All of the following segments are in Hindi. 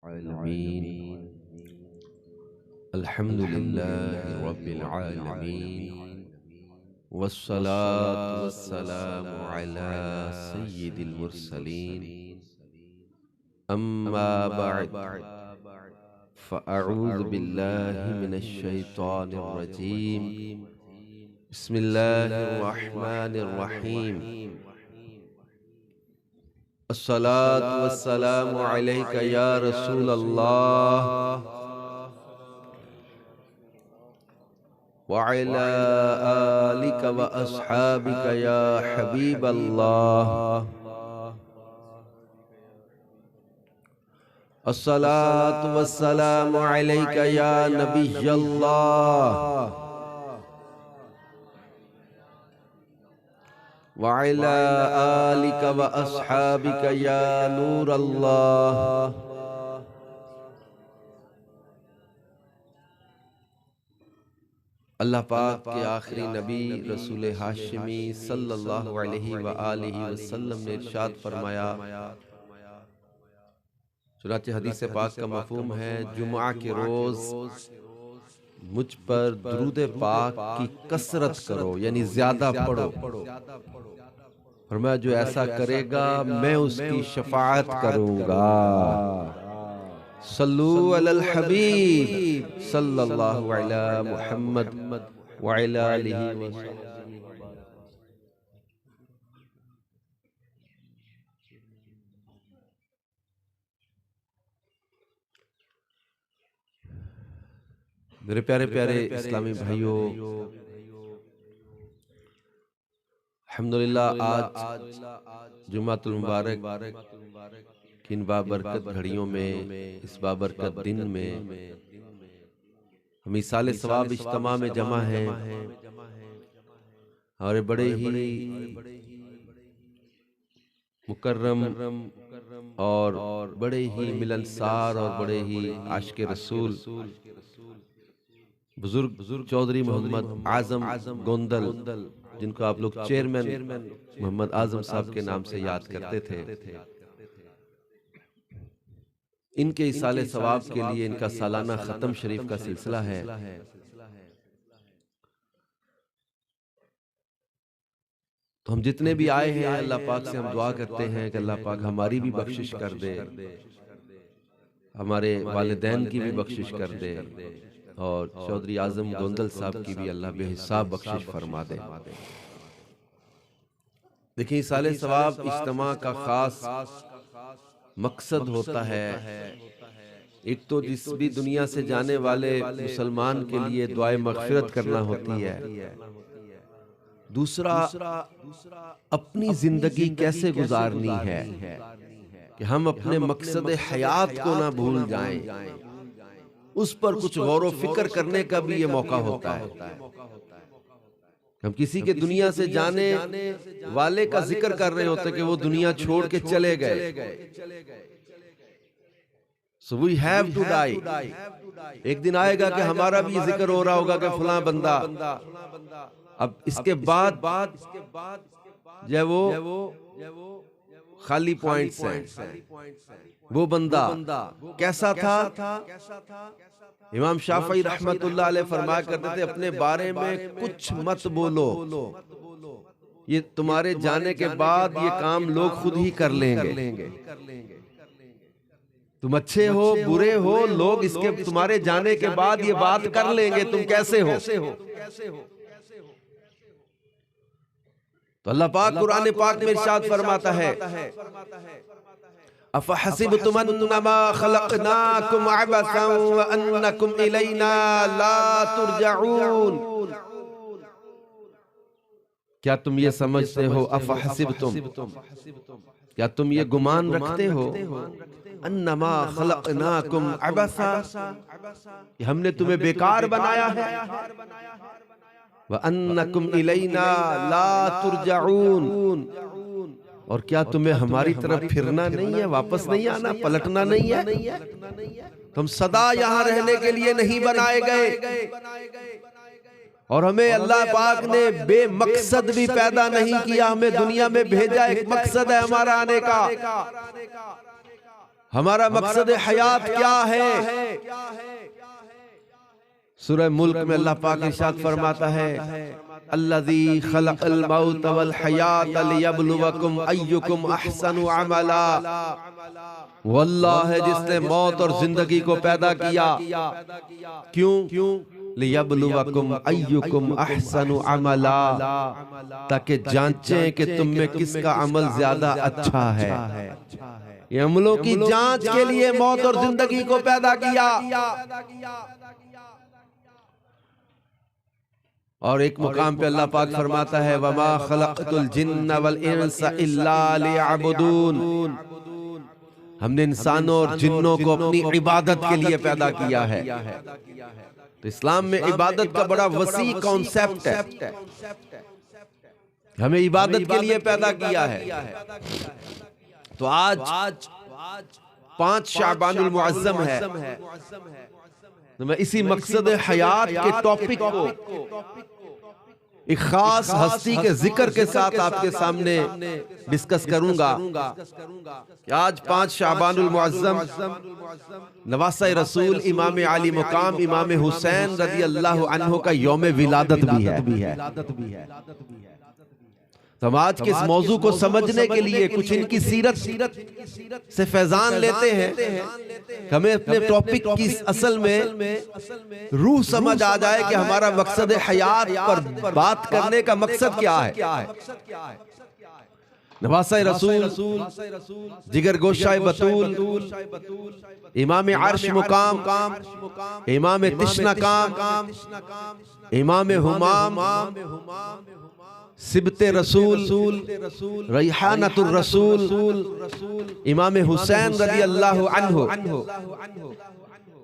आलमीन अल्हम्दुलिल्लाहि रब्बिल आलमीन वस्सलातु वस्सलामु अला सय्यिदिल मुरसलीन अम्मा बअद फ़अऊज़ु बिल्लाहि मिनश शैतानिर रजीम बिस्मिल्लाहिर रहमानिर रहीम अस्सलातु वस्सलामु अलैका या रसूल अल्लाह व अला आलिका व अस्हाबिका या हबीब अल्लाह। अस्सलातु वस्सलामु अलैका या नबी अल्लाह व अला आलिका व अस्हाबिका या नूर अल्लाह। अल्लाह पाक के आखिरी नबी रसूल हाशिमी सल्लल्लाहु अलैहि व आलिहि वसल्लम ने इरशाद फरमाया, चुनांचे हदीस पाक का मफहूम है, जुमा के रोज मुझ पर दुरूद पाक की कसरत करो, यानी ज्यादा पढ़ो। फरमाया जो ऐसा करेगा मैं उसकी शफाअत करूंगा। सल्लू अलल हबीब सल्लल्लाहु अला मुहम्मद व अला आलिहि वसल्लम। मेरे प्यारे प्यारे इस्लामी भाइयों, अल्हम्दुलिल्लाह आज जुमातुल मुबारक की इन बाबरकत घड़ियों में, इस बाबरकत दिन में हम इसाले सवाब इज्तिमा में जमा हैं और बड़े ही मुकर्रम और बड़े ही मिलनसार और बड़े ही आशिक़े रसूल बुजुर्ग चौधरी मोहम्मद आजम गोंदल, जिनको आप लोग चेयरमैन मोहम्मद आजम साहब के नाम से याद करते थे, इनके इसाले सवाब के लिए इनका सालाना खत्म शरीफ का सिलसिला है। तो हम जितने भी आए हैं अल्लाह पाक से हम दुआ करते हैं कि अल्लाह पाक हमारी भी बख्शिश कर दे, हमारे वालिदैन की भी बख्शिश कर दे और चौधरी आजम गोंदल साहब की भी अल्लाह बेहिसाब बख्शिश फरमा दे। देखिए इसाले सवाब इज्तिमा का खास मकसद होता है, एक तो जिस भी दुनिया से जाने वाले मुसलमान के लिए दुआए मग़फ़िरत करना होती है, दूसरा अपनी जिंदगी कैसे गुजारनी है कि हम अपने मकसद हयात को ना भूल जाएं, उस पर कुछ गौर व फिक्र करने का भी ये मौका होता है। हम किसी के दुनिया से जाने वाले का जिक्र कर रहे होते कि वो दुनिया छोड़ के चले गए। So we have to die। एक दिन आएगा कि हमारा भी जिक्र हो रहा होगा कि फलां बंदा, अब इसके बाद जो वो खाली पॉइंट्स हैं, वो बंदा कैसा था। इमाम शाफई रहमतुल्लाह अलैह फरमाया करते थे, अपने बारे में कुछ मत बोलो, ये तुम्हारे जाने के बाद ये काम लोग खुद ही कर लेंगे। तुम अच्छे हो बुरे हो, लोग इसके तुम्हारे जाने के बाद ये बात कर लेंगे तुम कैसे हो। तो अल्लाह पाक कुरान पाक में इरशाद फरमाता है, अफ़हसिबतुम अन्नमा खलक़नाकुम अबसन व अन्नकुम इलैना ला तुरजऊन। क्या तुम ये समझते हो, अफ़हसिबतुम, क्या तुम ये गुमान रखते हो, अन्नमा खलक़नाकुम अबसा, कि हमने तुम्हें बेकार बनाया है, व अन्नकुम इलैना ला तुरजऊन, और क्या तुम्हें हमारी तरफ फिरना नहीं है, वापस नहीं आना, पलटना नहीं है। तुम सदा यहाँ रहने के लिए नहीं बनाए गए, और हमें अल्लाह पाक ने बेमकसद भी पैदा नहीं किया, हमें दुनिया में भेजा, एक मकसद है हमारा आने का। हमारा मकसद हयात क्या है? सूरह मुल्क में अल्लाह पाक इरशाद फरमाता है, अल्लज़ी खलक़ल मौत वल हयात लियब्लुवकुम अय्युकुम अहसनु अमला। वो अल्लाह है जिसने मौत और जिंदगी को पैदा किया। क्यों? लियब्लुवकुम अय्युकुम अहसनु अमला, ताकि जांचें कि तुम में किसका अमल ज्यादा अच्छा है। ये अमलों की जांच के लिए मौत और जिंदगी को पैदा किया। और एक मुकाम पे अल्लाह पाक फरमाता है, वमा खलक़तुल जिन्न वल इंसा इल्ला लियअबुदून। हमने इंसानों और जिन्नों को अपनी इबादत के लिए पैदा किया है। तो इस्लाम में इबादत का बड़ा वसी कॉन्सेप्ट है। हमें इबादत के लिए पैदा किया है। तो आज 5 शाबानुल मुअज़्ज़म है। तो मैं इसी मकसद हयात के टॉपिक को एक खास हस्ती के जिक्र के साथ आपके सामने डिस्कस करूंगा। आज 5 शाबानुल मुअज़्ज़म नवासा रसूल इमाम आली मुकाम इमाम हुसैन रज़ी अल्लाह अन्हु का यौम विलादत भी है। तो हम आज के इस मौजू को समझने के लिए कुछ इनकी सीरत से फैजान लेते हैं। हमें अपने टॉपिक की असल में रूह समझ आ जाए कि हमारा मकसद हयात पर बात करने का मकसद क्या है। नवासा रसूल, जिगर गोशाए बतूल, इमाम अर्श मुकाम, इमाम तिश्ना काम, इमाम हुमाम, सिबते रसूल, रैहानतुर रसूल, इमाम हुसैन रज़ी अल्लाह अन्हु,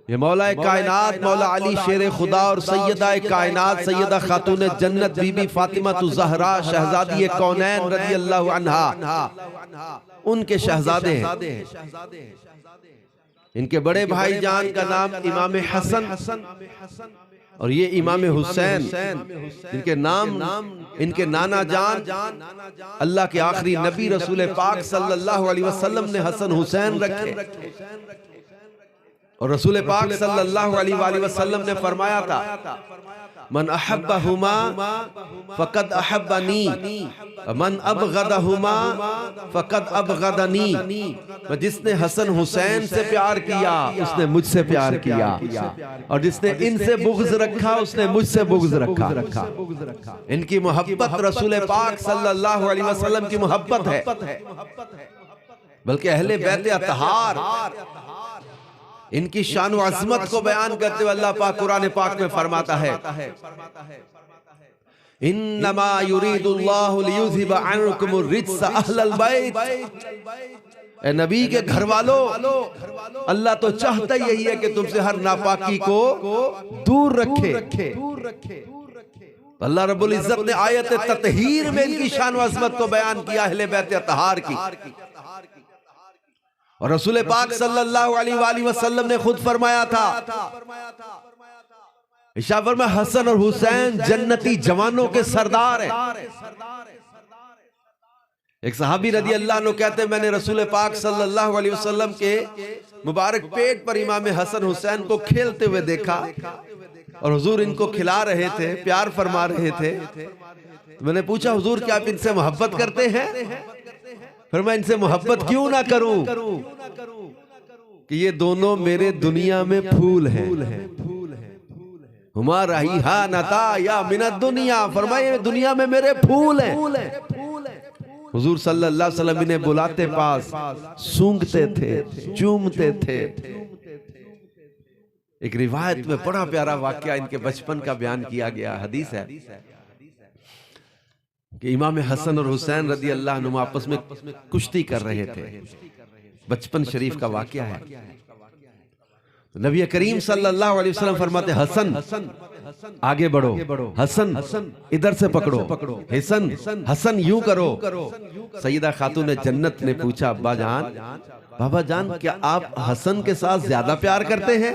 ये मौला कायनात मौला अली शेर खुदा और सैयदा कायनात सैयदा खातून जन्नत बीबी फातिमा ज़हरा शहजादी कौनैन रज़ी अल्लाह अन्हा, उनके शहजादे हैं। इनके बड़े भाईजान का नाम इमाम हसन और ये इमाम हुसैन, इनके नाम इनके नाना जान अल्लाह के आखिरी नबी रसूल पाक सल्लल्लाहु अलैहि वसल्लम ने हसन हुसैन रखे। और रसूल पाक सल्लल्लाहु अलैहि वसल्लम ने फरमाया था, मन अहब्बहुमा फकद अहब्बनी, मन अबगदहुमा फकद अबगदनी। जिसने हसन हुसैन से प्यार किया उसने मुझसे प्यार किया, और जिसने इनसे बुग़्ज़ रखा उसने मुझसे बुग़्ज़ रखा। इनकी मोहब्बत रसूल पाक सल्लल्लाहु अलैहि वसल्लम की मोहब्बत है। बल्कि अहले बैत अतहार इनकी शान व अज़मत को बयान करते हुए अल्लाह पाक कुरान पाक में फरमाता है, इन्नमा युरीदुल्लाहु लियुज़हिबा अन्कुमुर रिज्स अहलल बैत। ए नबी के घर वालों, अल्लाह तो चाहता यही है कि तुमसे हर नापाकी को दूर रखे। अल्लाह रब्बुल इज़्ज़त ने आयत ततहीर में इनकी शान व अज़मत को बयान किया अहले बैत अतहार की। और रसूल पाक सल्लल्लाहु अलैहि वसल्लम ने खुद फरमाया था, इशारा फरमाया हसन और हुसैन जन्नती जवानों के सरदार हैं। एक सहाबी रज़ी अल्लाह अन्हु कहते हैं, मैंने रसूल पाक सल्लल्लाहु अलैहि वसल्लम के मुबारक पेट पर इमाम हसन हुसैन को खेलते हुए देखा और हुजूर इनको खिला रहे थे, प्यार फरमा रहे थे। तो मैंने पूछा, हुजूर क्या आप इनसे मोहब्बत करते हैं? फिर मैं इनसे मोहब्बत क्यों ना करूं कि ये दोनों मेरे दुनिया में फूल हैं। हुमा रहीहानता या मिनद दुनिया, फरमाए दुनिया में मेरे फूल हैं। हुजूर सल्लल्लाहु अलैहि वसल्लम इन्हें बुलाते पास, सूंघते थे, चूमते थे। एक रिवायत में बड़ा प्यारा वाकया इनके बचपन का बयान किया गया। हदीस है कि इमाम हसन और हुसैन रज़ी अल्लाह अन्हुम आपस में कुश्ती कर रहे थे। बचपन शरीफ का वाकया है। नबी करीम सल्लल्लाहु अलैहि वसल्लम फरमाते, हसन आगे बढ़ो, हसन इधर से पकड़ो, हसन यूं करो। सैयदा खातून जन्नत ने पूछा, अब्बा जान, बाबा जान, क्या आप हसन के साथ ज्यादा प्यार करते हैं?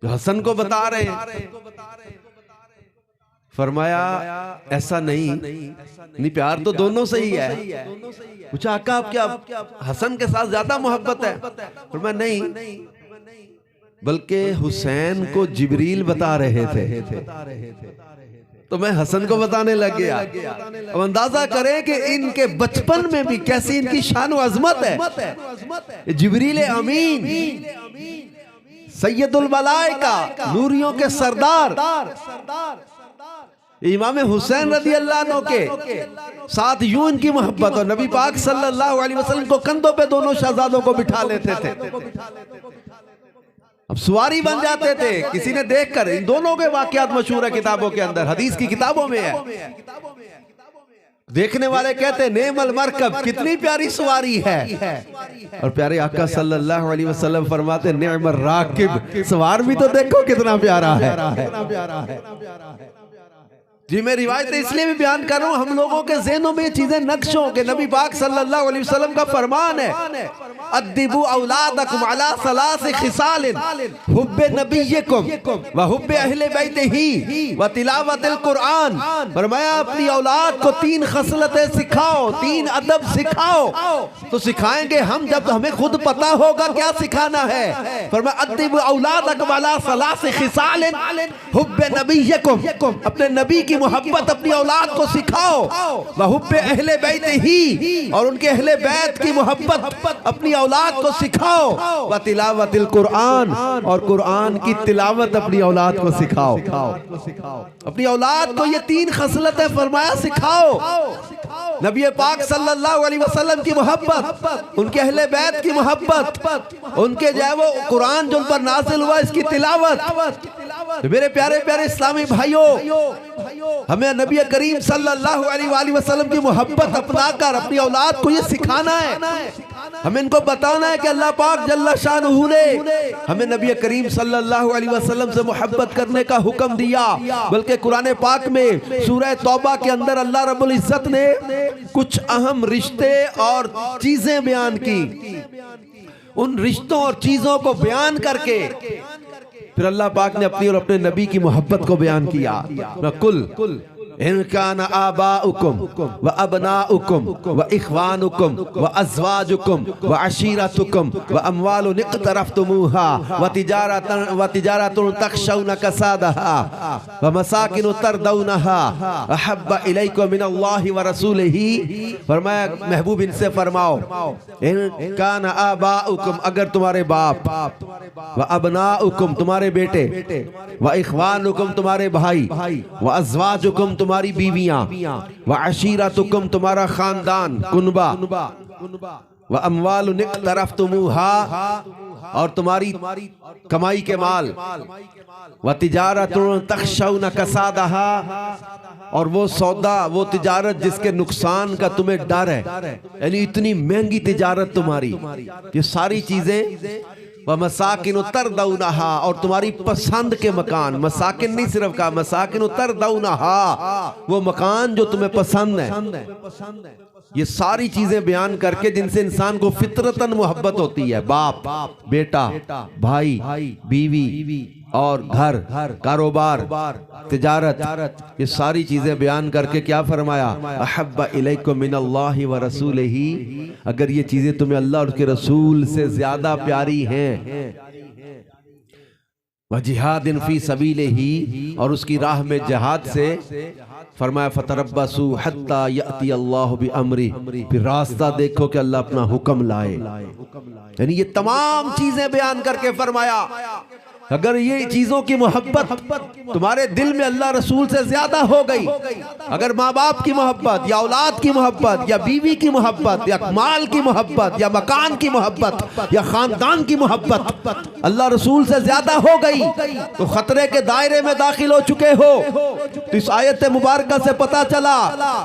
जो हसन को बता रहे हैं। फरमाया ऐसा नहीं, प्यार तो दोनों से ही है। पूछा आका आप क्या हसन के साथ ज्यादा मोहब्बत है? फरमाया नहीं, बल्कि हुसैन को जिब्रील बता रहे थे तो मैं हसन को बताने लग गया। अब अंदाजा करें कि इनके बचपन में भी कैसी इनकी शान व अजमत है। जिब्रील अमीन, सैयदुल मलाइका, नूरियों के सरदार, इमाम हुसैन रज़ी अल्लाह अन्हु के साथ यूं इनकी मोहब्बत, और नबी पाक सल्लल्लाहु अलैहि वसल्लम को कंधों पे दोनों शहजादों को बिठा लेते थे। अब सवारी बन जाते थे। किसी ने देखकर, इन दोनों के वाकयात मशहूर है किताबों के अंदर, हदीस की किताबों में है। देखने वाले कहते नेमल मरकब, कितनी प्यारी सवारी है। और प्यारे आका सल्लल्लाहु अलैहि वसल्लम फरमाते नेमल राकिब, सवार भी तो देखो कितना प्यारा है। जी मैं रिवायत इसलिए भी बयान कर रहा हूँ, हम लोगों के ज़हनों में चीजें नक्श हो के नबी पाक सल्लल्लाहु अलैहि वसल्लम का फरमान है, अद्दिबू औलादकुम अला सलास खिसालिन, हुब्बे नबिय्यकुम व हुब्बे अहले बैतिही व तिलावतिल कुरान। फरमाया अपनी औलाद को 3 खसलतें सिखाओ, 3 अदब सिखाओ। तो सिखाएंगे हम जब हमें खुद पता होगा क्या सिखाना है। फरमाया अद्दिबू औलादकुम अला सलास खिसालिन, हुब्बे नबिय्यकुम, अपने नबी की मोहब्बत अपनी औलाद को सिखाओ, व हुब्बे अहले बैतिही, और उनके अहले बैत की मोहब्बत अपनी औलाद को सिखाओ, व तिलावतिल कुरान, और कुरान की तिलावत अपनी औलाद को सिखाओ। अपनी औलाद को ये 3 खसलतें फरमाया सिखाओ। नबी पाक सल्लल्लाहु अलैहि वसल्लम की मोहब्बत, उनके अहले बैत की मोहब्बत, उनके जो है वो कुरान जो उन पर नाज़िल हुआ इसकी तिलावत। मेरे प्यारे प्यारे इस्लामी भाइयों, हमें नबी करीम सल्लल्लाहु अलैहि वसल्लम की मोहब्बत अपनाकर अपनी औलाद को ये सिखाना है। हमें इनको बताना है कि अल्लाह पाक जल्ला शानहू ने हमें नबी करीम सल्लल्लाहु अलैहि वसल्लम से मोहब्बत करने का हुक्म दिया। बल्कि कुरान पाक में सूरह तौबा के अंदर अल्लाह रब्बुल इज्जत ने कुछ अहम रिश्ते और चीजें बयान की। उन रिश्तों और चीजों को बयान करके फिर अल्लाह पाक ने अपनी और अपने नबी की मोहब्बत को बयान किया। कुल इनकान आबाउकुम व अबनाउकुम व इख्वानुकुम व अज़वाजुकुम व अशीरतुकुम व अमवालुन इक़्तरफ़्तुमूहा व तिजारतुन तख़शौना कसादहा व मसाकिन तरदौनहा अहब्ब इलैकुम मिनल्लाहि व रसूलिही। फरमाया महबूब इनसे फरमाओ, इनकान आबाउकुम, अगर तुम्हारे बाप, व अबनाउकुम तुम्हारे बेटे, व इख्वानुकुम तुम्हारे भाई, व अज़वाजुकुम तुम्हारी बीवियां, व अशीरतुकुम तुम्हारा खानदान कुनबा, व अमवालुन इक़्तरफ़्तुमूहा, और तुम्हारी कमाई के माल, व तिजारतुन तख़शौना कसादहा, और वो सौदा, वो तिजारत जिसके नुकसान का तुम्हें डर है, यानी इतनी महंगी तिजारत तुम्हारी, ये सारी चीजें। व मसाकिन तरदौनहा, और तुम्हारी पसंद के मकान, मसाकिन नहीं सिर्फ कहा, मसाकिन तरदौनहा, वो मकान जो तुम्हें पसंद है। ये सारी चीजें बयान करके जिनसे इंसान को फितरतन मोहब्बत होती है, बाप, बेटा, भाई, बीवी और घर, कारोबार, तिजारत, ये सारी चीजें बयान करके क्या फरमाया, अहब्ब इलैकुम मिनल्लाहि व रसूलिही, अगर ये चीजें तुम्हें अल्लाह और उसके रसूल से ज्यादा प्यारी हैं, व जिहादिन फी सबीलिही, और उसकी राह में जिहाद से, फरमाया फतरब्बसू हत्ता यअती अल्लाहु बिअमरी, फिर रास्ता देखो कि अल्लाह अपना हुक्म लाए। यानी ये तमाम चीजें बयान करके फरमाया अगर ये चीजों की मोहब्बत तुम्हारे दिल में अल्लाह रसूल से ज्यादा हो गई, अगर माँ बाप की मोहब्बत या औलाद की मोहब्बत या बीवी की मोहब्बत या माल की मोहब्बत या मकान की मोहब्बत या खानदान की मोहब्बत अल्लाह रसूल से ज्यादा हो गई तो खतरे के दायरे में दाखिल हो चुके हो। तो इस आयत मुबारक से पता चला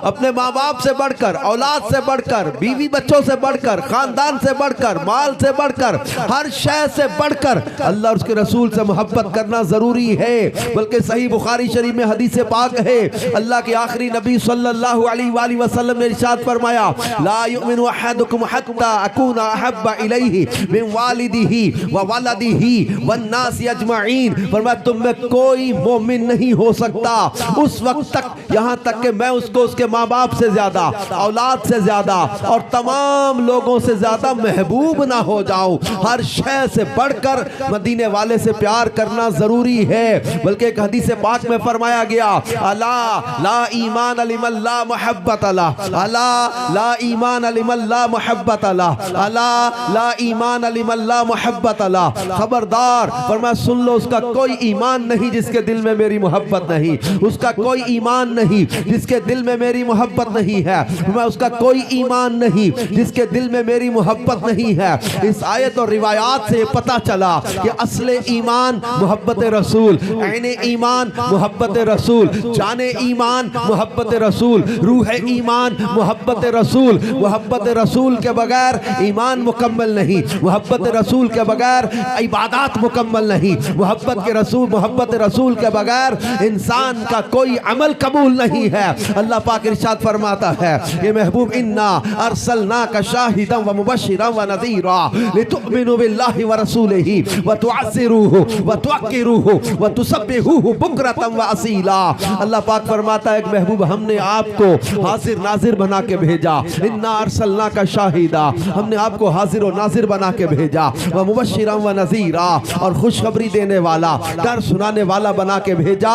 अपने माँ बाप से बढ़कर, औलाद से बढ़कर, बीवी बच्चों से बढ़कर, खानदान से बढ़कर, माल से बढ़कर, हर शय से बढ़कर अल्लाह और उसके रसूल से मोहब्बत करना जरूरी है। बल्कि सही बुखारी शरीफ में हदीस पाक है, अल्लाह के आखिरी नबी सल्लल्लाहु अलैहि वसल्लम ने इरशाद फरमाया, ला युमिनु अहदुकुम हत्ता अकूना अहब्बा इलैहि मिन वालिदिही व वलदिही वन नास अजमईन। फरमाया तुम में कोई मोमिन नहीं हो सकता उस वक्त तक, यहाँ तक कि मैं उसको उसके माँ बाप से ज्यादा, औलाद से ज्यादा और तमाम लोगों से ज्यादा महबूब ना हो जाऊं। हर शय से बढ़कर मदीने वाले से प्यार करना जरूरी है। बल्कि एक हदीस पाक में फरमाया गया, अला ला ईमान अलिमल्ला मोहब्बत अला, अला ला ईमान अलिमल्ला मोहब्बत अला, अला ला ईमान अलिमल्ला मोहब्बत अला। खबरदार, फरमाया सुन लो, उसका कोई ईमान नहीं जिसके दिल में मेरी मोहब्बत नहीं, उसका कोई ईमान नहीं जिसके दिल में मेरी मोहब्बत नहीं है, मैं उसका कोई ईमान नहीं जिसके दिल में मेरी मोहब्बत नहीं है। इस आयत और रिवायात से पता चला कि असले ईमान मोहब्बत रसूल, ऐने ईमान मोहब्बत रसूल, जाने ईमान मोहब्बत रसूल, रूह ईमान मोहब्बत रसूल। मोहब्बत रसूल के बगैर ईमान मुकम्मल नहीं, मोहब्बत रसूल के बगैर इबादत मुकम्मल नहीं, मोहब्बत रसूल के बगैर इंसान का कोई अमल कबूल नहीं है। अल्लाह पाक इरशाद फरमाता है, ये महबूब इन्ना अरसलनाका शाहिदन व मुबश्शिरन व नज़ीरा लितुमिनु बिल्लाहि व रसूलिही व तुअज़्ज़िरूहु व तुवक्किरूहु व तुसब्बिहूहु बुक्रतन व असीला। अल्लाह पाक फरमाता है, महबूब हमने आपको हाजिर नाजिर बना के भेजा, इन्ना अरसलनाका शाहिदा, हमने आपको हाजिर और नाजिर बना के भेजा, व मुबश्शिरन व नज़ीरा, और खुशखबरी देने वाला, डर सुनाने वाला बना के भेजा।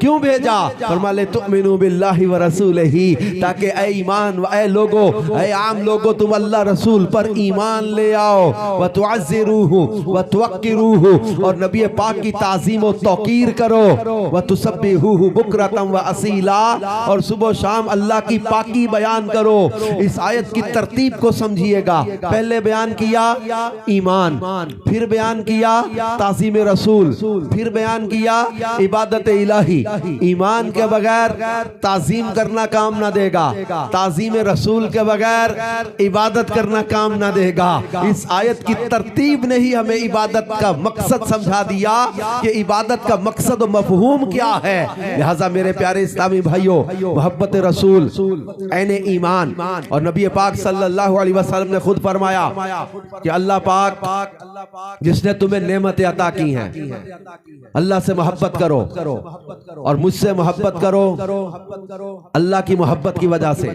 क्यों भेजा? फरमाया लितुमिनु बिल्लाहि व रसूलिही, ताकि ऐ ईमान ऐ लोगो, ऐ आम लोगो, तुम अल्लाह रसूल पर ईमान ले आओ, व तुअज़्ज़िरूहु व तुवक्किरूहु, और नबी पाक की ताज़ीम और तौकीर करो, व तुसब्बिहूहु बुक्रतन व असीला, और सुबह शाम अल्लाह की पाकी बयान करो। इस आयत की तरतीब को समझिएगा, पहले बयान किया ईमान, फिर बयान किया ताज़ीम रसूल, फिर बयान किया इबादत इलाही। ईमान के बगैर ताज़ीम करना काम ना देगा, ताज़ीम रसूल के बगैर इबादत करना काम ना देगा। इस आयत की तरतीब ने ही हमें इबादत का मकसद समझा दिया कि इबादत का मकसद और मफहूम क्या है। लिहाजा मेरे प्यारे इस्लामी भाइयों, मोहब्बत रसूल ऐने ईमान, और नबी पाक सल्लल्लाहु अलैहि वसल्लम ने खुद फरमाया कि अल्लाह पाक जिसने तुम्हें नेमतें अता की हैं, अल्लाह से मोहब्बत करो और मुझसे मोहब्बत करो अल्लाह की मोहब्बत की वजह से,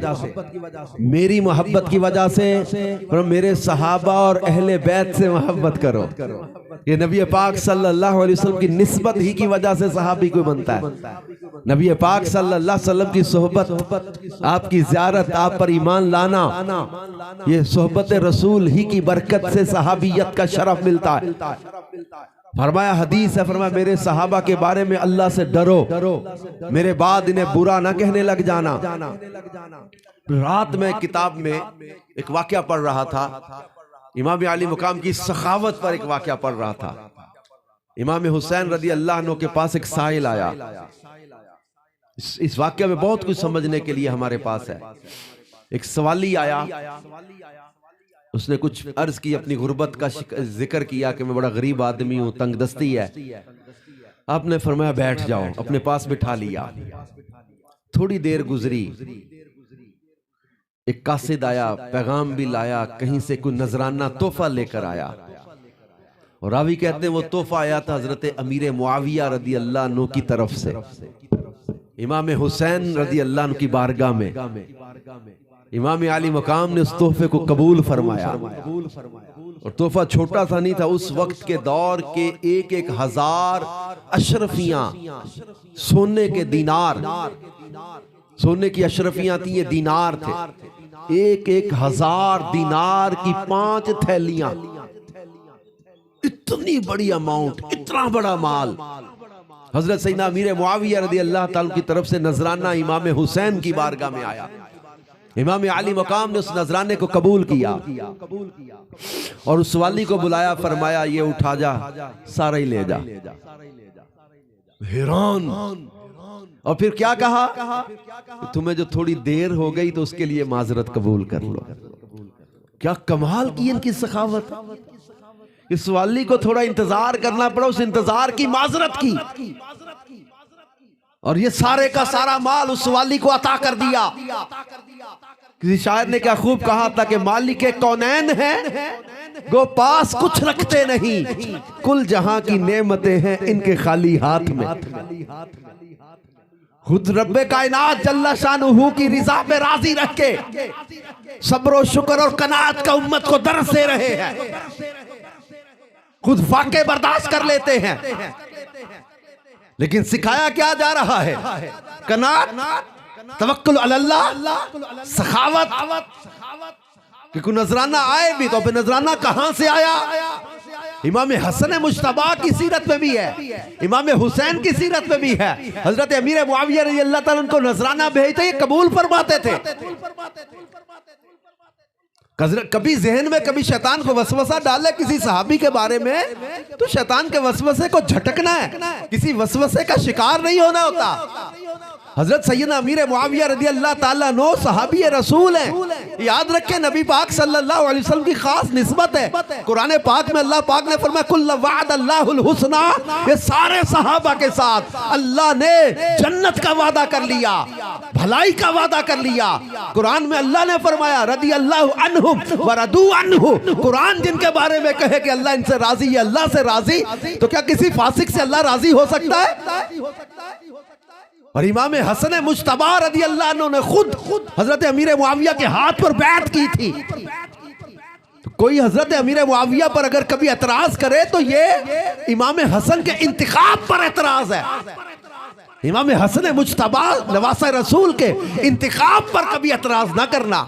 मेरी मोहब्बत की वजह से, और मेरे सहाबा और अहले बैत से मोहब्बत करो। ये नबी पाक सल्लल्लाहु अलैहि वसल्लम की निस्बत ही की वजह से सहाबी कोई बनता है। नबी पाक सल्लल्लाहु अलैहि वसल्लम की सोहबत, आपकी ज़ियारत, आप पर ईमान लाना, ये सोहबत रसूल ही की बरकत से सहाबियत का शरफ मिलता है। फरमाया, हदीस है, फरमाया मेरे सहाबा के बारे में अल्लाह से डरो, मेरे बाद इन्हें बुरा ना कहने लग जाना। रात में किताब में एक वाकया पढ़ रहा था, इमाम अली मुकाम की सखावत पर एक वाकया पढ़ रहा था। इमाम हुसैन रदी अल्लाह अन्हु के पास एक साइल आया। इस वाकया में बहुत कुछ समझने के लिए हमारे पास है। एक सवाली आया, उसने कुछ अर्ज की, अपनी गुर्बत का जिक्र किया कि मैं बड़ा गरीब आदमी हूं, तंगदस्ती है। आपने फरमाया बैठ जाओ, अपने पास बिठा लिया। थोड़ी देर गुजरी, एक कासिद आया, पैगाम भी लाया, कहीं से कोई नजराना तोहफा लेकर आया। और रावी कहते हैं वो तोहफा आया था हजरत अमीर मुआविया रदी अल्लाह अन्हु की तरफ से, इमाम हुसैन रदी अल्लाह अन्हु की बारगाह में। इमाम अली मकाम ने उस तोहफे को कबूल फरमाया, और तोहफा छोटा सा नहीं था। उस वक्त के दौर के 1,000 अशरफियां, सोने के दीनार, सोने की अशरफियां थी, ये दीनार थे। 1,000 दीनार की 5 थैलियां, इतनी बड़ी अमाउंट, इतना बड़ा माल। हजरत सैयदना अमीर मुआविया रज़ी अल्लाह ताला की तरफ से नजराना इमाम हुसैन की बारगाह में आया। इमाम अली मकाम ने उस नजराने को कबूल किया और उस वाली को बुलाया, फरमाया ये उठा जा, सारा ही ले जा। हैरान। और फिर क्या कहा, तुम्हें जो थोड़ी देर हो गई तो उसके लिए माजरत कबूल कर लो। क्या कमाल की इनकी सखावत। इस वाली को थोड़ा इंतजार करना पड़ा, उस इंतजार की माजरत की, और ये सारे का सारा माल उस वाली को अता कर दिया। किसी शायर ने क्या खूब कहा था कि मालिक कौनैन है, गो पास कुछ रखते नहीं, कुल जहां की नेमतें हैं इनके खाली हाथ में। खुद रब्बे कायनात जल्ला शानुहु की रिजा पे राजी रख के सब्र शुक्र और कनात का उम्मत को दर्स दे रहे हैं, खुद फाके बर्दाश्त कर लेते हैं, लेकिन सिखाया क्या जा रहा है? कनात, तवक्कुल अलल्लाह, सखावत। कि कोई नजराना आए भी तो फिर नजराना कहां से आया? इमाम हसन मुश्तबा की सीरत में भी है, इमाम हुसैन की सीरत में भी है। हजरत अमीर मुआविया रज़ी अल्लाह ताला उनको नजराना भेजते ही कबूल फरमाते थे। कभी जहन में कभी शैतान को वसवसा डाले किसी सहाबी के बारे में, तो शैतान के वसवसे को झटकना है, किसी वसवसे का शिकार नहीं होना होता। हजरत सैयदना अमीर मुआविया रज़ी अल्लाह ताला अन्हु सहाबी रसूल हैं। याद रखें, नबी पाक सल्लल्लाहु अलैहि वसल्लम की खास निस्बत है। कुरान पाक में अल्लाह पाक ने फरमाया कुल्ल वअदल्लाहुल हुस्ना, ये सारे सहाबा के साथ अल्लाह ने जन्नत का वादा कर लिया, भलाई का वादा कर लिया। कुरान में अल्लाह ने फरमाया रदियल्लाहु अन्हुम व रदू अन्हु। कुरान जिनके बारे में कहे कि अल्लाह इनसे राजी है, अल्लाह से राजी, तो क्या किसी फासिक से अल्लाह राजी हो सकता है? और इमाम हसन मुश्तबा रज़ी अल्लाह अन्हु ने खुद हजरत अमीर मुआविया के हाथ पर बैत की थी। तो कोई हजरत अमीर मुआविया पर अगर कभी एतराज करे तो ये इमाम हसन के इंतखाब पर एतराज है। इमाम हसन मुश्तबा नवासा रसूल के इंतखाब पर कभी एतराज ना करना।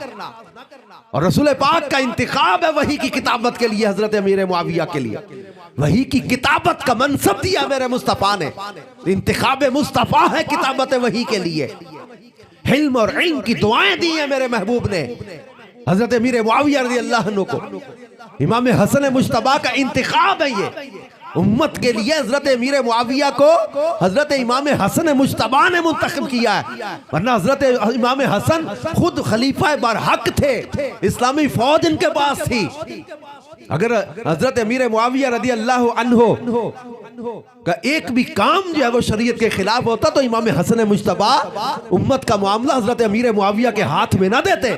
और रसूल पाक का इंतखाब है वही की किताबत के लिए, हजरत अमीर मुआविया के लिए वही की किताबत का मनसब दिया मेरे मुस्तफा ने। इंतखाब मुस्तफा है किताबत वही के लिए। हिल्म और इल्म की दुआएं दी है मेरे महबूब ने हजरत अमीर मुआविया रज़ी अल्लाह अन्हु को। इमाम हसन मुश्तबा का इंतखाब है ये उम्मत के लिए। हजरत अमीर मुआविया को हजरत इमाम हसन मुश्तबा ने मुंतखब किया है, वरना हजरत इमाम हसन खुद खलीफा बरहक थे, इस्लामी फौज इनके पास थी। अगर हजरत अमीर मुआविया रज़ी अल्लाह अन्हु का एक भी काम जो है वो शरीयत के खिलाफ होता तो इमाम हसन मुश्तबा उम्मत का मामला हजरत अमीर मुआविया के हाथ में ना देते,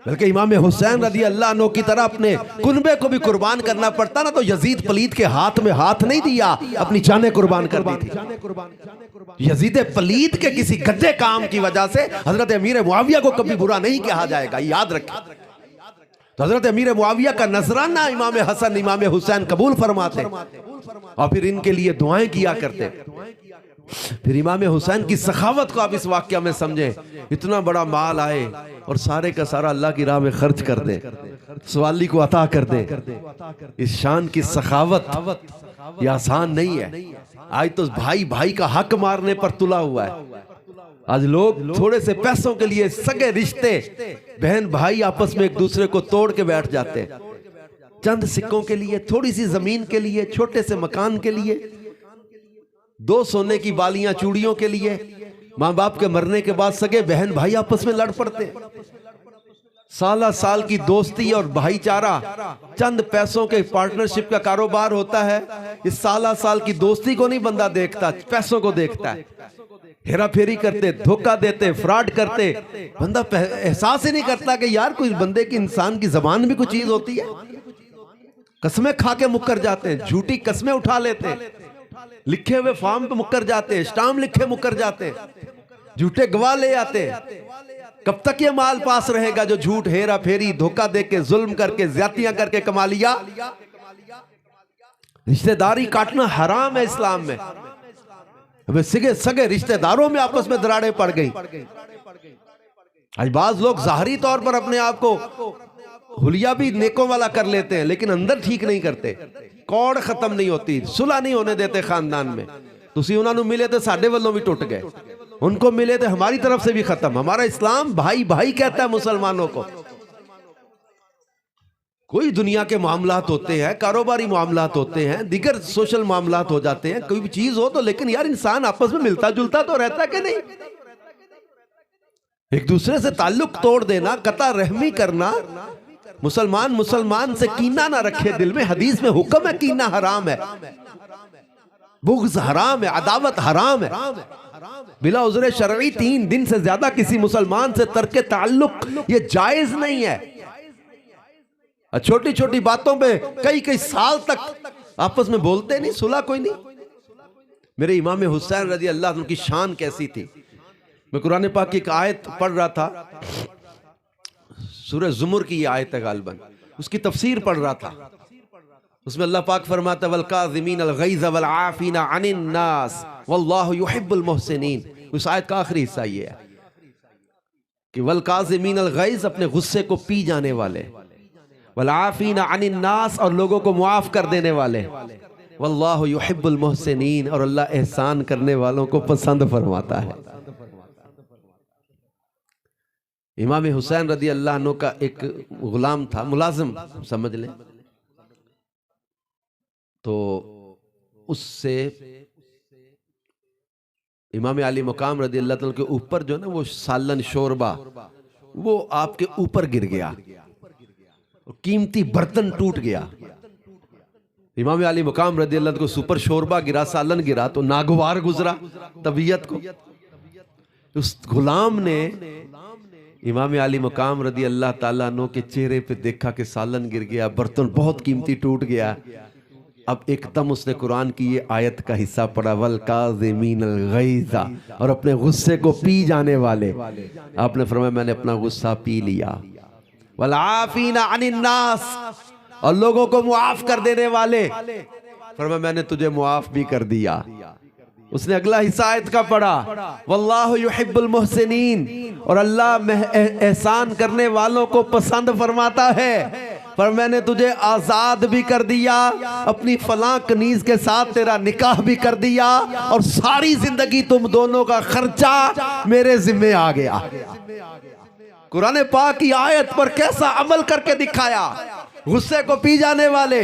बल्कि इमाम हुसैन रज़ी अल्लाह अन्हु की तरह अपने कुनबे को भी कुर्बान करना पड़ता ना, तो यजीद पलीद के हाथ में हाथ नहीं दिया, अपनी जानें कुर्बान कर दी थी। यजीद पलीद के किसी गद्दे काम की वजह से हजरत अमीर मुआविया को कभी बुरा नहीं कहा जाएगा, याद रखें। तो हजरत अमीर मुआविया का नजराना इमाम हसन इमाम हुसैन कबूल फरमाते और फिर इनके लिए दुआएं किया करते। फिर इमाम हुसैन की सखावत को आप इस वाक्य में समझें, इतना बड़ा माल आए और सारे का सारा अल्लाह की राह में खर्च कर दे, सवाली को अता कर दे। इस शान की सखावत ये आसान नहीं है। आज तो भाई भाई का हक मारने पर तुला हुआ है। आज लोग थोड़े से पैसों के लिए सगे रिश्ते बहन भाई आपस में एक दूसरे को तोड़ के बैठ जाते हैं, चंद सिक्कों के लिए, थोड़ी सी जमीन के लिए, छोटे से मकान के लिए, 2 सोने की बालियां चूड़ियों के लिए। माँ बाप के मरने के बाद सगे बहन भाई आपस में लड़ पड़ते। साल साल की दोस्ती और भाईचारा चंद पैसों के पार्टनरशिप का कारोबार होता है। इस साल साल की दोस्ती को नहीं बंदा देखता, पैसों को देखता है। हेरा फेरी करते, धोखा देते, फ्रॉड करते, बंदा एहसास ही नहीं करता कि यार कोई बंदे की इंसान की जबान भी कोई चीज होती है। कसमें खा के मुक्कर जाते हैं, झूठी कसमें उठा लेते हैं, लिखे हुए फॉर्म पे मुक्कर जाते हैं, स्टाम्प लिखे मुक्कर जाते हैं, झूठे गवाह ले आते हैं। कब तक ये माल पास रहेगा जो झूठ, हेरा फेरी, धोखा देके, जुल्म करके, ज्यादतियां करके कमा लिया। रिश्तेदारी काटना हराम है इस्लाम में। सगे सगे रिश्तेदारों में आपस में दरारें पड़ गई। आज बाज लोग जाहरी तौर पर अपने आप को हुलिया भी नेकों वाला कर लेते हैं, लेकिन अंदर ठीक नहीं करते। कौड़ खत्म नहीं होती, सुलह नहीं होने देते खानदान में। तुसी उन्होंने मिले तो साडे वालों भी टूट गए, उनको मिले तो हमारी तरफ से भी खत्म। हमारा इस्लाम भाई भाई कहता है मुसलमानों को। कोई दुनिया के मामलात होते हैं, कारोबारी मामलात होते हैं, दिगर सोशल मामलात हो जाते हैं, कोई भी चीज हो तो, लेकिन यार इंसान आपस में मिलता जुलता तो रहता कि नहीं। एक दूसरे से ताल्लुक तोड़ देना, कता रहमी करना, मुसलमान मुसलमान से कीना ना रखे दिल में। हदीस में हुक्म है, कीना हराम है, बुग़्ज़ हराम है, अदावत हराम है। बिला उज़्र शरई 3 दिन से ज्यादा किसी मुसलमान से तर्क ताल्लुक ये जायज नहीं है। छोटी छोटी बातों पे कई कई साल तक आपस में बोलते नहीं, सुलह कोई नहीं। मेरे इमाम हुसैन रजी अल्लाह अन्हु की शान कैसी थी। मैं कुरान पाक की एक आयत पढ़ रहा था, सूरह ज़ुमर की ये आयत है गालिबन, उसकी तफसीर पढ़ रहा था। उसमें अल्लाह पाक फरमाता वल काज़िमीनल गैज़ वल आफ़ीना अनिन नास वल्लाहु युहिब्बुल मुहसिनीन। उस आयत का आखिरी हिस्सा ये है कि वल काज़िमीनल गैज़, अपने गुस्से को पी जाने वाले, वल आफ़ीना अनिन नास, और लोगों को मुआफ कर देने वाले, वल्लाहु युहिब्बुल मुहसिनीन, और अल्लाह एहसान करने वालों को पसंद फरमाता है। इमाम हुसैन रदी अल्लाह अन्हु का एक गुलाम था, मुलाजिम समझ लें, तो उससे इमाम अली मकाम रदी अल्लाह तआला के ऊपर जो ना वो सालन शोरबा वो आपके ऊपर गिर गया, कीमती बर्तन टूट गया। इमाम अली मकाम रदी अल्लाह को ऊपर शोरबा गिरा, सालन गिरा, तो नागवार गुजरा तबीयत को। उस गुलाम ने इमाम अली मकाम रदी अल्लाह ताला अन्हु के चेहरे पे देखा कि सालन गिर गया, बर्तन बहुत कीमती टूट गया। अब एकदम उसने कुरान की ये आयत का हिस्सा पढ़ा वल काज़िमीनल गैज़ा, और अपने गुस्से को पी जाने वाले। आपने फरमाया मैंने अपना गुस्सा पी लिया। वल आफ़ीना अनिन नास, और लोगों को मुआफ कर देने वाले। फरमाया मैंने तुझे मुआफ भी कर दिया। उसने अगला हिस्सा आयत का पढ़ा वल्लाहु युहिब्बुल मुहसिनीन, और अल्लाह एहसान करने वालों को पसंद फरमाता है। पर मैंने तुझे आजाद भी कर दिया, अपनी फलां कनीज के साथ तेरा निकाह भी कर दिया, और सारी जिंदगी तुम दोनों का खर्चा मेरे जिम्मे आ गया। कुरान पाक की आयत पर कैसा अमल करके दिखाया। गुस्से को पी जाने वाले,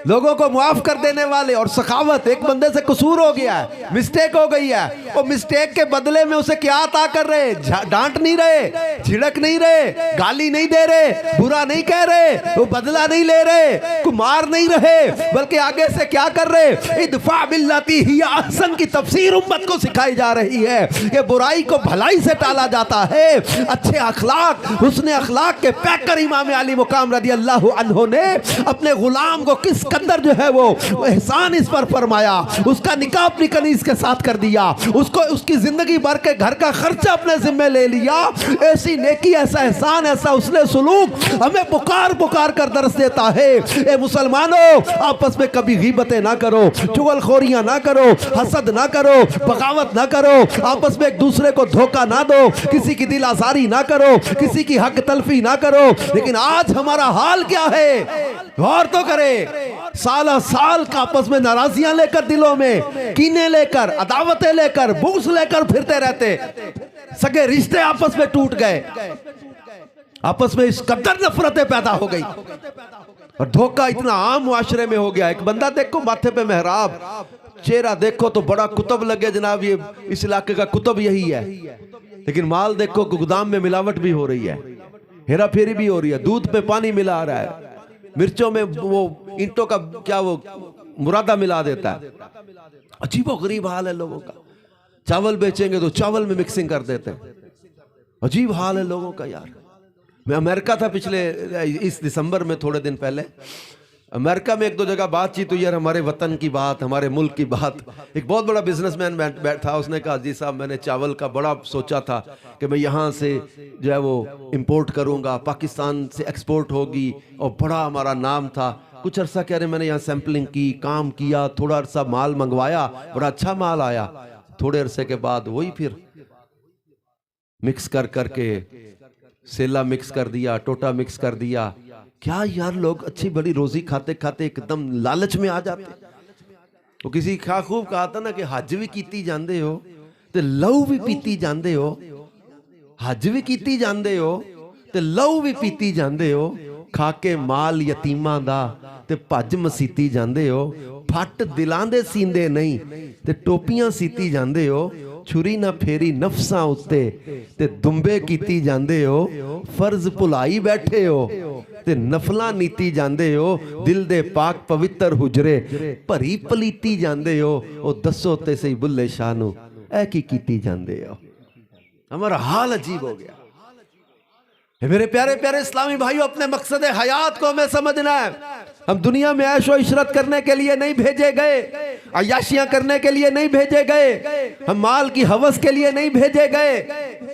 लोगों को माफ कर देने वाले, और सखावत। एक बंदे से कसूर हो गया है, मिस्टेक हो गई है, वो मिस्टेक के बदले में उसे क्या अता कर रहे, डांट नहीं रहे, झिड़क नहीं रहे, गाली नहीं दे रहे, बुरा नहीं कह रहे, वो बदला नहीं ले रहे, मार नहीं रहे, बल्कि आगे से क्या कर रहे, इदफा बिल्लती हिया अहसन की तफसीर उम्मत को सिखाई जा रही है। ये बुराई को भलाई से टाला जाता है। अच्छे अखलाक, हुस्ने अखलाक के पैकर इमाम अली मुकाम रदी अल्लाह उन्होंने अपने गुलाम को किस कदर जो है वो एहसान इस पर फरमाया। उसका निकाह अपनी कनीज के साथ कर दिया, उसको उसकी जिंदगी भर के घर का खर्चा अपने जिम्मे ले लिया। ऐसी नेकी, ऐसा एहसान, ऐसा उसने सुलूक हमें पुकार पुकार कर दर्श देता है। ए मुसलमानों, आपस में कभी गीबतें ना करो, चुगलखोरियां ना करो, हसद ना करो, बगावत ना करो, आपस में एक दूसरे को धोखा ना दो, किसी की दिल आजारी ना करो, किसी की हक तलफी ना करो। लेकिन आज हमारा हाल क्या है, गौर तो करे। साला साल का आपस में नाराजियां लेकर, दिलों में कीने लेकर, अदावतें लेकर, बुग़्ज़ लेकर फिरते रहते। सगे रिश्ते आपस में टूट गए, आपस में इस कदर नफरतें पैदा हो गई, और धोखा इतना आम मुआशरे में हो गया। एक बंदा देखो माथे पे मेहराब, चेहरा देखो तो बड़ा कुतुब लगे, जनाब ये इस इलाके का कुतुब यही है। लेकिन माल देखो गोदाम में मिलावट भी हो रही है, हेरा फेरी भी हो रही है, दूध पे पानी मिला रहा है, मिर्चों में वो ईंटों का क्या वो मुरादा मिला देता है। अजीबो गरीब हाल है लोगों का। चावल बेचेंगे तो चावल में मिक्सिंग कर देते हैं। अजीब हाल है लोगों का यार। मैं अमेरिका था पिछले इस दिसंबर में, थोड़े दिन पहले अमेरिका में एक दो जगह बातचीत हुई यार, हमारे वतन की बात, हमारे मुल्क की बात। एक बहुत बड़ा बिजनेसमैन बैठा, उसने कहा जी साहब मैंने चावल का बड़ा सोचा था कि मैं यहाँ से जो है वो इंपोर्ट करूँगा, पाकिस्तान से एक्सपोर्ट होगी, और बड़ा हमारा नाम था। कुछ अरसा कह रहे मैंने यहाँ सैम्पलिंग की, काम किया, थोड़ा अरसा माल मंगवाया, बड़ा अच्छा माल आया। थोड़े अरसे के बाद वही फिर मिक्स कर करके सेला मिक्स कर दिया, टोटा मिक्स कर दिया। क्या यार, लोग अच्छी बड़ी रोजी खाते खाते एकदम लालच में आ जाते। वो किसी खा खूब कहा था ना कि हज भी कीती जांदे हो ते लहू भी पीती जांदे हो, हज भी कीती जांदे हो ते लहू भी पीती जांदे हो, खा के माल यतीमां दा ते भज मसीती जांदे हो, फट दिलां दे सींदे नहीं ते टोपियां सीती जांदे हो, छुरी ना फेरी नफसां उत्ते ते दुंबे कीती जांदे हो, फर्ज भुलाई बैठे हो ते नफलां नीती जांदे हो, दिल दे पाक पवित्र हुजरे भरी पलीती जांदे हो। ओ दसो ते सही बुल्ले शाह नू ऐ की कीती जांदे हो। हमारा हाल अजीब हो गया। मेरे प्यारे प्यारे इस्लामी भाइयों, अपने मकसद हयात को हमें समझना है। हम दुनिया में ऐशो इशरत करने के लिए नहीं भेजे गए, अय्याशियां करने के लिए नहीं भेजे गए, हम माल की हवस के लिए नहीं भेजे गए।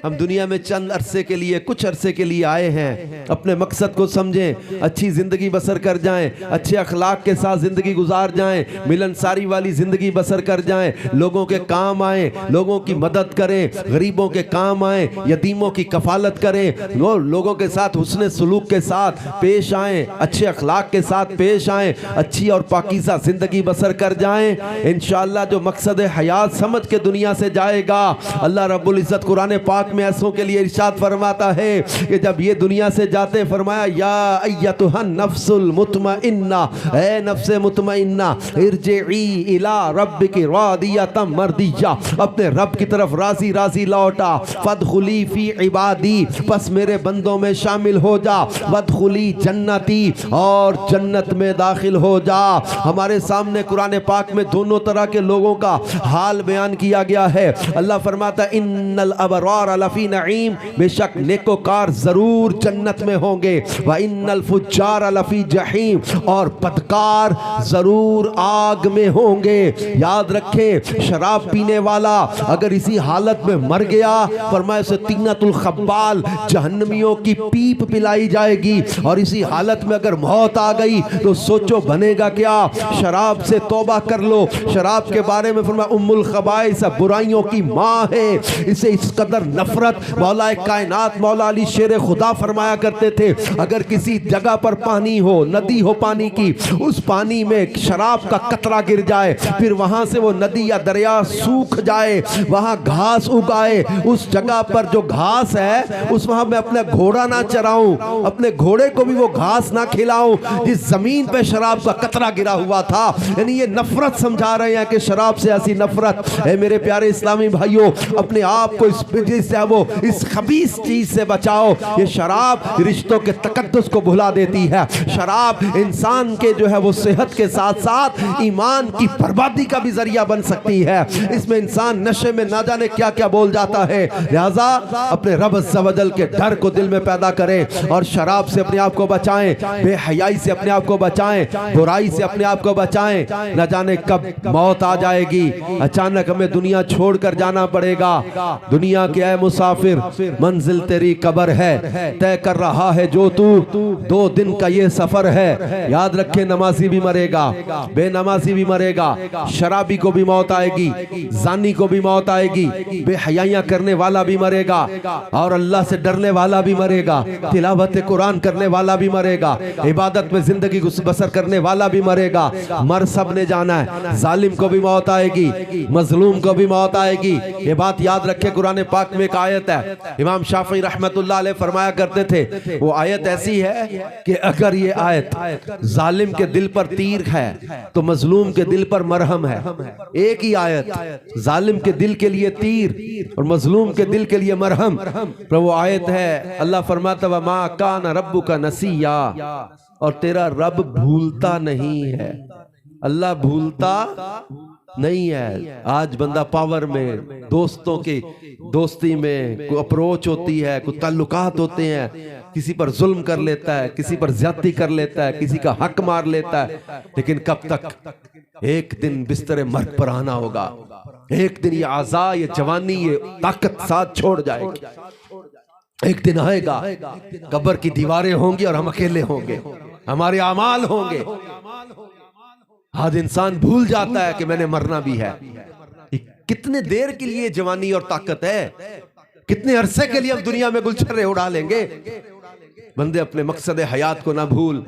हम दुनिया में चंद अरसे के लिए, कुछ अरसे के लिए आए हैं। अपने मकसद को समझें, अच्छी जिंदगी बसर कर जाएं, अच्छे अखलाक के साथ जिंदगी गुजार जाएं, मिलनसारी वाली जिंदगी बसर कर जाएं, लोगों के काम आए, लोगों की मदद करें, गरीबों के काम आए, यतीमों की कफालत करें, लोगों के साथ हुस्न सलूक के साथ पेश आएं, अच्छे अखलाक के साथ पेश आएं, अच्छी और पाकीज़ा जिंदगी बसर कर जाएं। इंशाअल्लाह जो मकसद हयात समझ के दुनिया से जाएगा, अल्लाह रब्बुल इज्जत कुरान पाक में ऐसों के लिए इरशाद फरमाता है कि जब ये दुनिया से जाते फरमाया, या अय्यतुहन नफ्सुल मुतमइन्ना, ए नफ्से मुतमइन्ना, इरजिई इला रब्बिकी रादियतम मर्दिया, अपने रब की तरफ राजी राजी लौटा, फदखुली फी इबादी, बस मेरे बंदों में शामिल हो जा, वदखुली जन्नती, और जन्नत में दाखिल हो जा। हमारे सामने कुरान पाक में दोनों तरह के लोगों का हाल बयान किया गया है। अल्लाह फरमाता है इन्नल अबरार लफी नईम, बेशक नेकोकार जरूर जन्नत में होंगे, व इन्नल फुज्जार लफी जहीम, और बदकार जरूर आग में होंगे। याद रखें, शराब पीने वाला अगर इसी हालत में मर गया, फरमाया से तीनतुल खब्बाल, जहन्नमियों की पीप पिलाई जाएगी, और इसी हालत में अगर मौत आ गई तो सोचो बनेगा क्या। शराब से तौबा कर लो। शराब के बारे में फरमाया उम्मुल खबाइस, बुराइयों की माँ है। इसे इस कदर नफरत मौला कायनात मौला अली शेर खुदा फरमाया करते थे, अगर किसी जगह पर पानी हो, नदी हो पानी की, उस पानी में शराब का कतरा गिर जाए, फिर वहां से वो नदी या दरिया सूख जाए, वहां घास उगाए, उस जगह पर जो घास है उस वहां मैं अपना घोड़ा ना चराऊं, अपने घोड़े को भी वो घास ना खिलाऊं जिस जमीन पे शराब का कतरा गिरा हुआ था। यानी ये नफरत समझा रहे हैं कि शराब से ऐसी नफरत है। मेरे प्यारे इस्लामी भाइयों, अपने आप को इस खबीस चीज से बचाओ। ये शराब रिश्तों के तकद्दुस को भुला देती है। शराब इंसान के जो है वो सेहत के साथ साथ ईमान की बर्बादी का भी जरिया बन सकती है। इसमें इंसान नशे में ना जाने क्या क्या बोल जाता है। लिहाजा अपने रब अज़्ज़ व जल के डर को दिल में पैदा करें और शराब से अपने आप को बचाएं, बेहयाई से अपने आप को बचाएं, बुराई से अपने आप को बचाएं। न जाने कब मौत आ जाएगी, अचानक हमें दुनिया छोड़कर जाना पड़ेगा। दुनिया क्या है मुसाफिर, मंजिल तेरी कब्र है, तय कर रहा है जो तू, 2 दिन का ये सफर है। याद रखे, नमाजी भी मरेगा, बेनमाजी भी मरेगा, शराबी को भी मौत आएगी, जानी को भी मौत आएगी, बेहयाइयां करने वाला भी मरेगा, और अल्लाह से डरने वाला भी मरेगा, तिलावत कुरान करने वाला भी मरेगा, इबादत में जिंदगी बसर करने वाला भी मरेगा। मर सब ने जाना है। जालिम को भी मौत आएगी, मजलूम को भी मौत आएगी। ये बात याद रखे। कुरान पाक में एक आयत है, इमाम शाफी रहमतुल्लाह अलैह फरमाया करते थे, वो आयत ऐसी है कि अगर ये आयत जालिम के दिल पर तीर है तो मजलूम के दिल पर मरहम है। एक ही आयत, जालिम के दिल के लिए तीर और मजलूम के दिल के लिए मरहम। पर वो आयत है, अल्लाह फरमाता व मा कान रब्बुका नसिया, और तेरा रब भूलता नहीं है। अल्लाह भूलता नहीं है। आज बंदा पावर में, दोस्तों की दोस्ती में कोई अप्रोच होती है, कोई ताल्लुकात होते हैं, किसी पर जुल्म कर लेता है, किसी पर ज्यादती कर लेता है, किसी का हक मार लेता है। लेकिन कब तक? एक दिन बिस्तरे मर्ग पर आना होगा। एक दिन ये आज़ा, ये जवानी, ये ताकत साथ छोड़ जाएगी। एक दिन आएगा, कब्र की दीवारें होंगी और हम अकेले होंगे, हमारे अमाल होंगे। आज इंसान भूल जाता है कि मैंने मरना भी है। कितने देर के लिए जवानी और ताकत है, कितने अरसे के लिए हम दुनिया में गुलछर्रे उड़ा लेंगे। बंदे अपने मकसद हयात को ना भूल।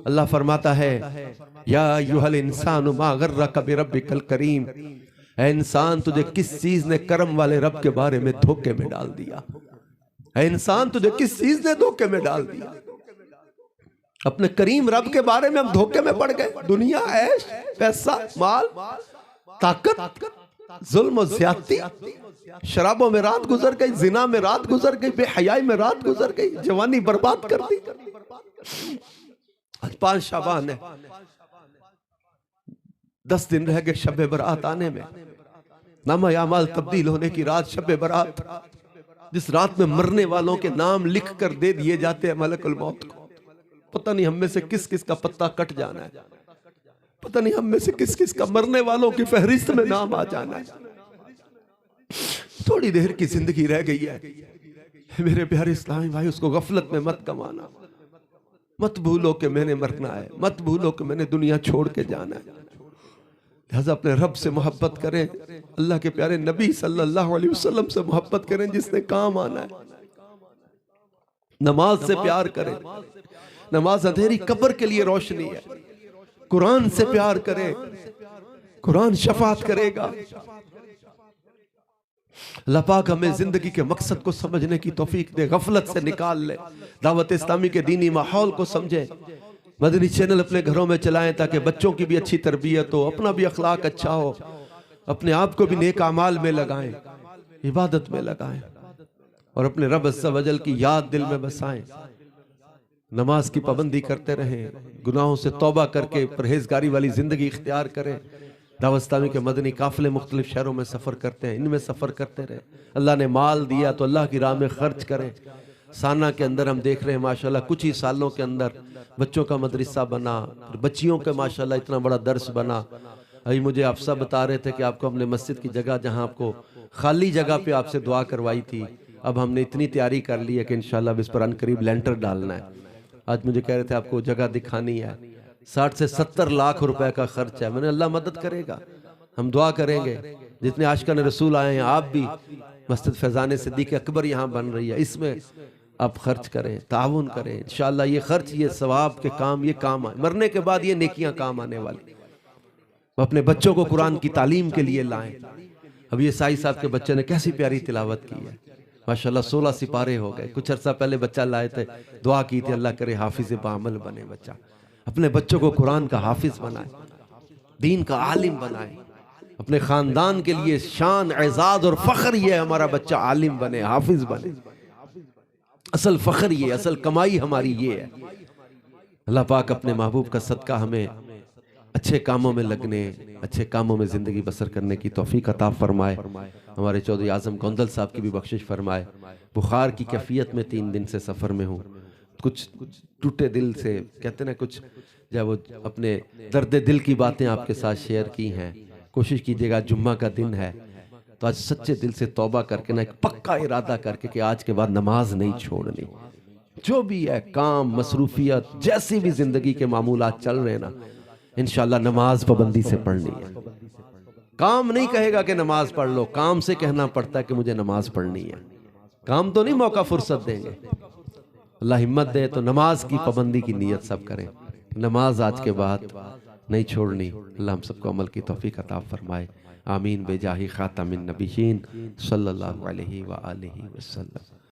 अल्लाह फरमाता है, या अय्युहल इंसानु मा गर्रका बिरब्बिकल करीम, ऐ इंसान तुझे किस चीज ने करम वाले रब के बारे में धोखे में डाल दिया। ऐ इंसान तुझे किस चीज ने धोखे में डाल दिया। अपने करीम रब के बारे में हम धोखे में पड़ गए। दुनिया, ऐश, पैसा, माल, ताकत, जुल्म और ज्यादती, शराबों में रात गुजर गई, जिना में रात गुजर गई, बेहयाई में रात गुजर गई, जवानी बर्बाद कर दी। आज 5 शाबान है, 10 दिन रह गए शब बरात आने में। नामा अमाल तब्दील होने की रात शब बरात, जिस रात में मरने वालों के नाम लिख कर दे दिए जाते हैं मलकुल मौत को। पता नहीं हम में से किस किस का पत्ता कट जाना है, पता नहीं हम में से किस किस का मरने वालों की फहरिस्त में नाम आ जाना है। थोड़ी देर की जिंदगी रह गई है मेरे प्यारे इस्लामी भाई, उसको गफलत में मत कमाना। मत भूलो कि मैंने मरना है, मत भूलो कि मैंने दुनिया छोड़ के जाना है। लिहाजा अपने रब से मोहब्बत करें, अल्लाह के प्यारे नबी सल्लल्लाहु अलैहि वसल्लम से मोहब्बत करें जिसने काम आना है। नमाज से प्यार करें, नमाज अंधेरी कब्र के लिए रोशनी है। कुरान से प्यार करें, कुरान शफात करेगा। अल्लाह पाक हमें जिंदगी के मकसद को समझने की तौफीक दे, गफलत से निकाल ले, दावत इस्लामी के दीनी माहौल को समझे। मदनी चैनल अपने घरों में चलाएं ताकि बच्चों की भी अच्छी तरबियत हो, अपना भी अखलाक अच्छा हो, अपने आप को भी नेक अमाल में लगाएं, इबादत में लगाएं और अपने रब अज़्ज़ा वजल की याद दिल में बसाएं। नमाज की पाबंदी करते रहें, गुनाहों से तौबा करके परहेजगारी वाली जिंदगी इख्तियार करें। दावत इस्लामी के मदनी काफिले मुख्तलिफ शहरों में सफ़र करते हैं, इनमें सफ़र करते रहे। अल्लाह ने माल दिया तो अल्लाह की राह में खर्च करें। साना के अंदर हम देख रहे हैं माशाल्लाह कुछ ही सालों के अंदर बच्चों का मदरसा बना, बच्चियों का माशाल्लाह इतना बड़ा दर्स बना। अभी मुझे आप सब बता रहे थे कि आपको हमने मस्जिद की जगह, जहाँ आपको खाली जगह पे आपसे दुआ करवाई थी, अब हमने इतनी तैयारी कर ली है कि इंशाल्लाह इस पर अनकरीब लेंटर डालना है। आज मुझे कह रहे थे आपको जगह दिखानी है, 60 से 70 लाख रुपए का खर्च है। मैंने अल्लाह मदद करेगा, हम दुआ करेंगे। जितने आशिकान रसूल आए हैं, आप भी मस्जिद फैजान सिद्दीक़ अकबर यहाँ बन रही है, इसमें आप खर्च करें, ताउन करें। इंशाअल्लाह ये खर्च, ये सवाब के काम, ये काम आए, मरने के बाद ये नेकियां काम आने वाली। अपने बच्चों को कुरान की तालीम के लिए लाएं। अब ये साई साहब के बच्चे ने कैसी प्यारी तिलावत की है माशाल्लाह, 16 सिपारे हो गए। कुछ अर्सा पहले बच्चा लाए थे, दुआ की थी अल्लाह करे हाफिज बामल बने बच्चा। अपने बच्चों को कुरान का हाफिज बनाए, दीन का आलिम बनाए। अपने खानदान के लिए शान, एजाज और फख्र ये है हमारा बच्चा आलिम बने, हाफिज बने। असल फख्र ये, असल कमाई हमारी ये है। अल्लाह पाक अपने महबूब का सदका हमें अच्छे कामों में लगने, अच्छे कामों में जिंदगी बसर करने की तौफीक अता फरमाए। हमारे चौधरी आजम गोंदल साहब की भी बख्शिश फरमाए। बुखार की कैफियत में 3 दिन से सफ़र में हूँ, कुछ टूटे दिल से कहते ना, कुछ जब वो अपने दर्द दिल की बातें आपके साथ शेयर की हैं। कोशिश कीजिएगा, जुम्मा का दिन है तो आज सच्चे दिल से तौबा करके ना, एक पक्का इरादा करके कि आज के बाद नमाज नहीं छोड़नी। जो भी है काम, मसरूफियत, जैसी भी जिंदगी के मामूलात चल रहे ना, इंशाल्लाह नमाज पाबंदी से पढ़नी है। काम नहीं कहेगा कि नमाज पढ़ लो, काम से कहना पड़ता है कि मुझे नमाज पढ़नी है। काम तो नहीं मौका फुर्सत देंगे। अल्लाह हिम्मत दे तो नमाज की पाबंदी की नीयत सब करें। नमाज आज के बाद नहीं छोड़नी। अल्लाह हम सबको अमल की तौफीक अता फरमाए। आमीन बेजाही खातमिन नबीयीन सल्लल्लाहु अलैहि व आलिहि वसल्लम।